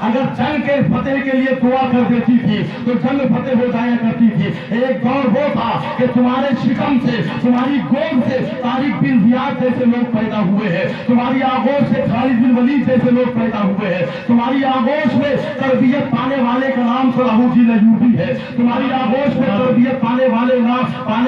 अगर जंग के फतेह के लिए दुआ कर देती थी तो जंग फतेह हो जाया करती थी। एक दौर वो था कि तुम्हारे शिकम से, तुम्हारी गोद से तारिक बिन जियाद जैसे लोग पैदा हुए हैं, तुम्हारी आगोश से खालिद बिन वलीद जैसे लोग पैदा हुए हैं, तुम्हारी आगोश में तरबियत पाने वाले का नाम सलाहुद्दीन अय्यूबी है, तुम्हारी आगोश में तरबियत पाने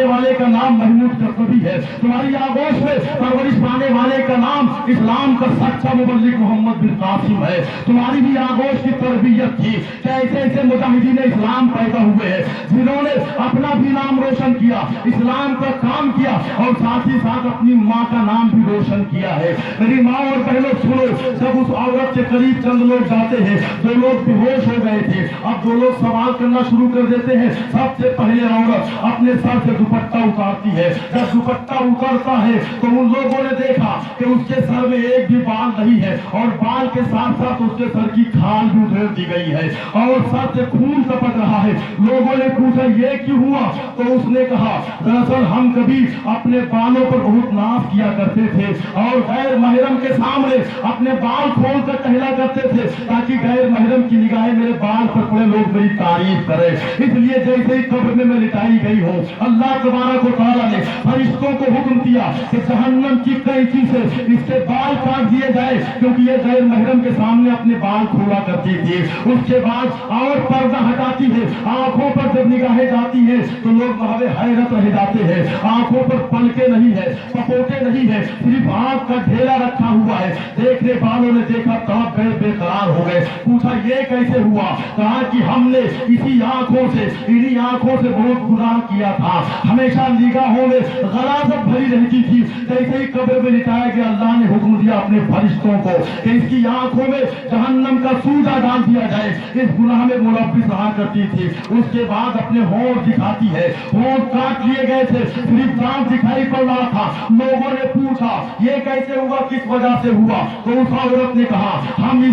वाले का नाम महमूद करकबी है, तुम्हारी आगोश में परवरिश पाने वाले का नाम इस्लाम का सच्चा मुबल्लिग मोहम्मद बिन कासिम है। तुम्हारी भी आगोश की तरबियत थी। ऐसे ऐसे मुजाहिदीन इस्लाम पैदा हुए हैं जिन्होंने अपना भी नाम रोशन किया, इस्लाम का काम किया और साथ ही साथ अपनी माँ का नाम भी रोशन किया है। मेरी माँ और बहनों सुनो, जब उस औरत के करीब चंद लोग जाते हैं, दो लोग बेहोश हो गए थे, अब दो लोग सवाल करना शुरू कर देते हैं। सबसे पहले औरत अपने सर से दुपट्टा उतारती है। जब दुपट्टा उतरता है तो उन लोगों ने देखा कि उसके सर में एक भी बाल नहीं है और बाल के साथ साथ उसके सर की खाल भी उधेड़ दी गई है और सर से खून टपक रहा है। लोगों ने पूछा ये क्यों हुआ? तो उसने कहा दरअसल हम कभी अपने बालों पर बहुत नाज किया करते थे और गैर महरम के सामने अपने बाल खोल कर टहला करते थे ताकि गैर महरम की निगाहें मेरे बाल पर पड़े, लोग मेरी तारीफ करें। इसलिए जैसे ही कब्र में मैं लिटाई गई हूँ, अल्लाह तबारक व तआला ने फरिश्तों को हुक्म दिया कि जहन्नम की कैंची से इसके बाल काट दिए जाए, क्योंकि ये गैर महरम के सामने अपने बाल खोला करती थी। उसके बाद और पर्दा हटाती है, आंखों पर जब निगाहें जाती है तो लोग वहां हैरत रह जाते हैं। आंखों पर पलके नहीं है, पपोटे नहीं है, सिर्फ आंख का ढेला रखा हुआ है। देखने वालों ने देखा तब बेकरार हो गए। पूछा ये कैसे हुआ? कहा कि हमने इसी आंखों से, इन्हीं आंखों से बहुत गुनाह किया था, हमेशा निगाहों में गलाजत भरी रहती थी। जैसे ही कब्र में लिटाया गया, अल्लाह ने हुक्म दिया अपने फरिश्तों को कि इसकी आंखों में जहन्नम का सूजा डाल दिया जाए। इस गुनाह में मुलव्विस रहा करती थी। उसके बाद अपने होंठ दिखाती है, होंठ काट लिए गए थे, सिर्फ दांत दिखाई पड़ रहा था। लोगों ने पूछा ये कैसे हुआ, किस वजह से हुआ? तो उस औरत ने कहा हमने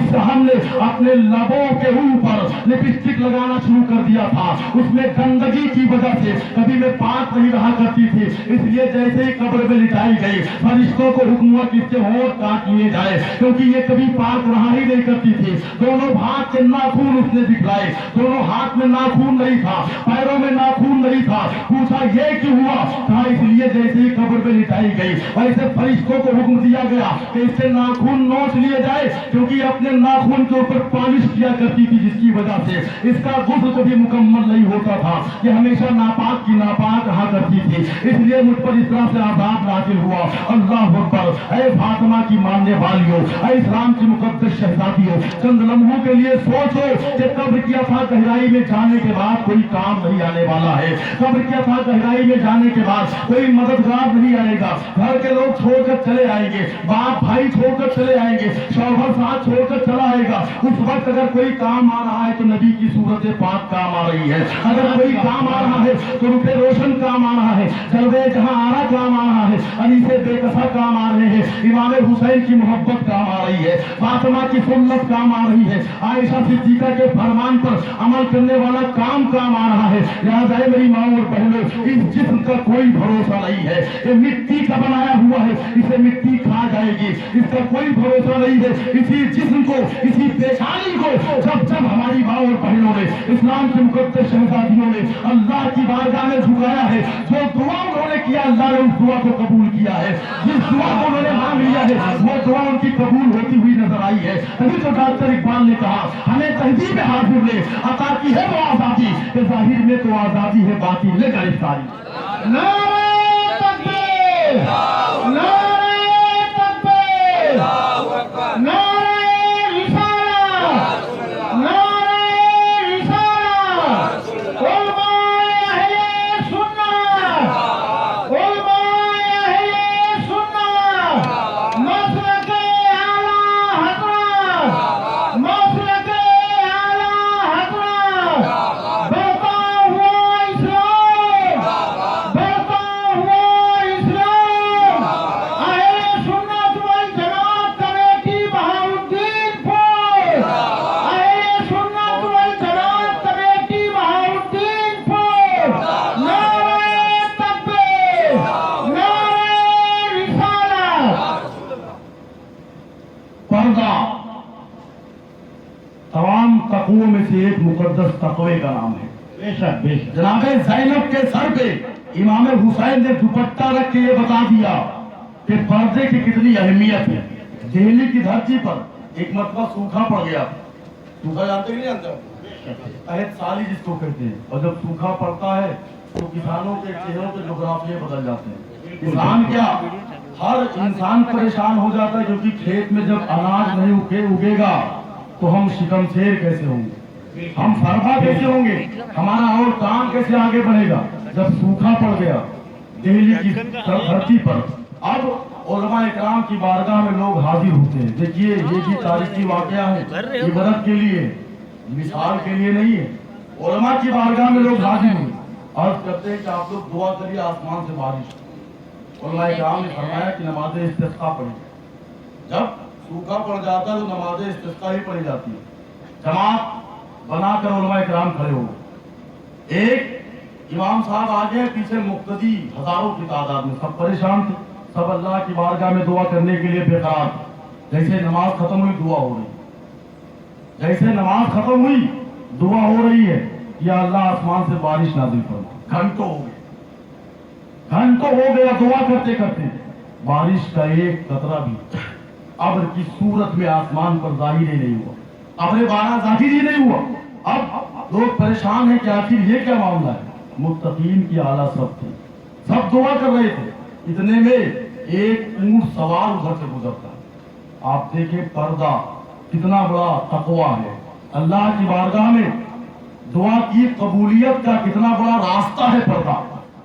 अपने लबों के ऊपर लिपस्टिक लगाना शुरू कर दिया था, उसमें गंदगी की वजह से कभी मैं पाक नहीं रहा करती थी। इसलिए जैसे ही कब्र में लिटाई गई, फरिश्तों को हुक्म हुआ कि इसके होंठ काट लिए जाए, क्योंकि ये कभी पाक रहा ही नहीं करती थी। दोनों हाथ के नाखून उसने दिखलाए, दोनों हाथ में नाखून नहीं था, पैरों में नाखून नहीं था। पूछा ये क्यों हुआ? कहा इसलिए जैसे ही कब्र में लिटाई गई वैसे फरिश्तों को हुक्म दिया गया कि इसके नाखून नोच लिए जाए, क्योंकि अपने नाखून के ऊपर पॉलिश किया करती थी, जिसकी वजह से इसका गुस्ल कभी मुकम्मल नहीं होता था। ये हमेशा नापाक की नापाक रहा करती थी, इसलिए मुझ पर इस तरह से आजाद नाजिल हुआ। अल्लाह अकबर। ऐ फातिमा की मानने वालियों, ऐ इस्लाम की मुकद्दस शहजादियों, चंद लम्हों के लिए सोचो कि कब्र की अथाह गहराई में जाने के बाद कोई काम नहीं आने वाला है। कब्र की अथाह गहराई में जाने के बाद कोई मददगार नहीं आएगा। घर के लोग छोड़कर चले आएंगे, बाप भाई छोड़कर चले आएंगे, शौहर साथ छोड़कर चला आएगा। उस वक्त अगर कोई काम आ रहा है तो नबी की सूरत पाक काम आ रही है। अगर कोई काम आ रहा है तो रुपए रोशन काम आ रहा है, जलवे जहां आना काम आ रहा है, अली से बेकसा काम आ रहे हैं, इमाम हुसैन की मोहब्बत काम आ रही है, फातिमा की सुन्नत काम आ रही है, आयशा सिद्दीका के फरमान पर अमल करने वाला काम आ रहा है। याद आए मेरी माँ और बहनों, इस जिस्म का कोई भरोसा नहीं है, ये मिट्टी का बनाया हुआ है, इसे मिट्टी खा जाएगी, इसका कोई भरोसा नहीं है। इसी जिस्म को, इसी पेशानी को जब हमारी माँ और बहनों ने, इस्लाम के मुकद्दस शहजादियों ने अल्लाह की बारगाह में झुकाया है, जो दुआ उन्होंने किया अल्लाह ने उस दुआ को कबूल किया है। जिस दुआ को उन्होंने मांग लिया है वो दुआ उनकी कबूल होती हुई नजर आई है। तभी तो डॉक्टर इकबाल ने कहा हमें तहजीब हाजिर ने अता की है वो आजादी, कि जाहिर में तो आजादी है, बातिन में गिरफ्तारी। नारे तकबीर, नारे तकबीर, नारे रिसालत, नारे रिसालत। उलमाए अहले सुन्नत, उलमाए अहले सुन्नत, मसलके आला हज़रत, मसलके आला हज़रत। बढ़ता हुआ इस्लाम, बढ़ता हुआ इस्लाम, तमाम तकवों में से एक मुकद्दस तकवे का नाम है। बेशक बेशक। जनाब ज़ैनब के सर पे इमाम हुसैन ने दुपट्टा रख के ये बता दिया कि पर्दे की कितनी अहमियत है। दिल्ली की धरती पर एक मरतबा सूखा पड़ गया। सूखा जानते कि नहीं जानते? अहद साली जिसको कहते हैं। और जब सूखा पड़ता है तो किसानों के चेहरों के जोग्राफिये बदल जाते हैं। किसान क्या, हर इंसान परेशान हो जाता है, क्योंकि खेत में जब अनाज नहीं उगेगा तो हम शिकमशेर कैसे होंगे, हम फरबा कैसे होंगे, हमारा और काम कैसे आगे बढ़ेगा जब सूखा पड़ गया दिल्ली की धरती पर। अब उलमा इकराम की बारगाह में लोग हाजिर होते हैं। देखिए ये भी तारीखी वाकया है, इबरत के लिए, मिसाल के लिए नहीं है। उलमा की बारगाह में लोग हाजिर हुए, अर्ज करते हैं कि आप लोग दुआ करिए आसमान से बारिश। उलमा इकराम ने फरमाया कि नमाज इस्तिस्का पढ़ी। जब सूखा पड़ जाता है तो नमाज इस्तिस्का ही पढ़ी जाती है। जमात बनाकर उलमा इकराम खड़े हो गए। एक इमाम साहब आगे, पीछे मुक्तदी हजारों की तादाद में, सब परेशान थे, सब अल्लाह की बारगाह में दुआ करने के लिए बेकरार। जैसे नमाज खत्म हुई दुआ हो रही, जैसे नमाज खत्म हुई दुआ हो रही है, या अल्लाह आसमान से बारिश नाज़िल फरमा। घंटों हो गए, घंटों हो गया दुआ करते करते, बारिश का एक कतरा भी अब्र की सूरत में आसमान पर जाहिर ही नहीं हुआ। अब्र बारा जाहिर ही नहीं हुआ। अब लोग परेशान हैं कि आखिर ये क्या मामला है। मुत्तकीन की आला सब थे, सब दुआ कर रहे थे। इतने में एक ऊंट सवार उधर से गुजरता है। आप देखें पर्दा कितना बड़ा तकवा है। अल्लाह की बारगाह में दुआ की कबूलियत का कितना बड़ा रास्ता है पर्दा।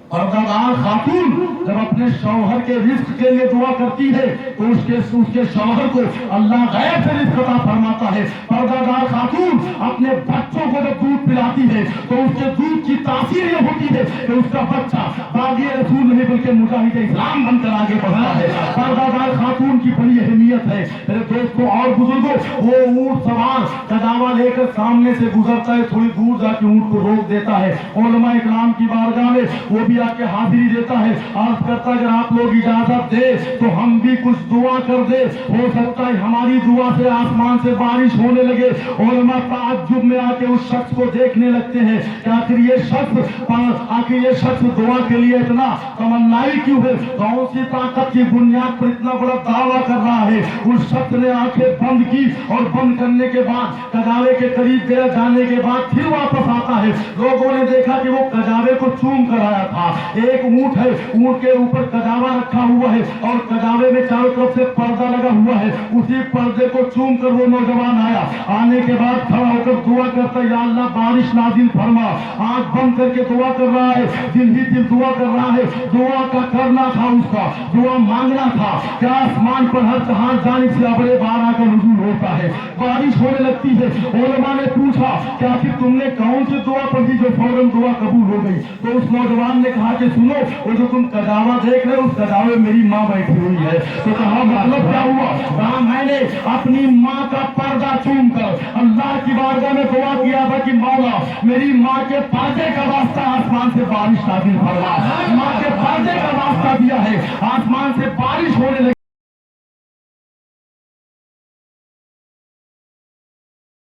पर्दादार खातून जब अपने शौहर के रिस्क के लिए दुआ करती है तो उसके शौहर को अल्लाह गैर से रिस्क अता फरमाता है। पर्दादार खातून अपने बच्चों को जब दूध पिलाती है तो उसके दूध की तासीर ये होती है कि उसका बच्चा बागी रसूल नहीं बल्कि मुजाहिद इस्लाम बनकर आगे बढ़ता है। पर्दादार खातून की बड़ी अहमियत है। मेरे दोस्तों और बुजुर्गों, वो ऊंट सवार कदावा लेकर सामने से गुजरता है, थोड़ी दूर जाके ऊंट को रोक देता है। उलमा इकराम की बारगाह में वो भी आके हाजिरी देता है, अर्ज करता है अगर आप लोग इजाजत दे तो हम भी कुछ दुआ कर दे, हो सकता है हमारी दुआ से आसमान से बारिश होने लगे। उलमा ताज्जुब में आके उस शख्स को देखने लगते हैं कि आखिर ये शख्स दुआ के लिए इतना तमन्नाई क्यों है, कौन सी ताकत की बुनियाद पर इतना बड़ा दावा कर रहा है। उस शख्स ने आंखें बंद की और बंद करने के बाद कजावे के करीब गया, जाने के बाद फिर वापस आता है। लोगों ने देखा कि वो कजावे को चूम कर आया था। एक ऊंट है, ऊंट के ऊपर कजावा रखा हुआ है और कजावे में चारों तरफ से पर्दा लगा हुआ है। उसी पर्दे को चूम कर वो नौजवान आया। आने के बाद खड़ा होकर दुआ करता है, या अल्लाह बारिश नाजिल फरमा। आंख बंद करके दुआ कर रहा है, दिल ही दिल दुआ कर रहा है। दुआ का करना था उसका, दुआ मांगना था कि आसमान पर हर जानिब से अबरे बारा का नुज़ूल होता है, बारिश होने लगती है। उलमा ने पूछा कि आखिर तुमने कौन सी दुआ पढ़ी जो फौरन दुआ कबूल हो गई। तो उस नौजवान ने कहा कि सुनो, वो जो तुम कजावा देख रहे हो उस कजावे में मेरी माँ बैठी हुई है। तो कहा मतलब क्या हुआ? कहा मैंने अपनी माँ का पर्दा चूम कर अल्लाह की बारगाह में दुआ किया था कि मौला मेरी माँ के पर्दे का वास्ता आसमान से बारिश नाज़िल फरमा। माँ के पर्दे का वास्ता दिया है, आसमान से बारिश होने लगी।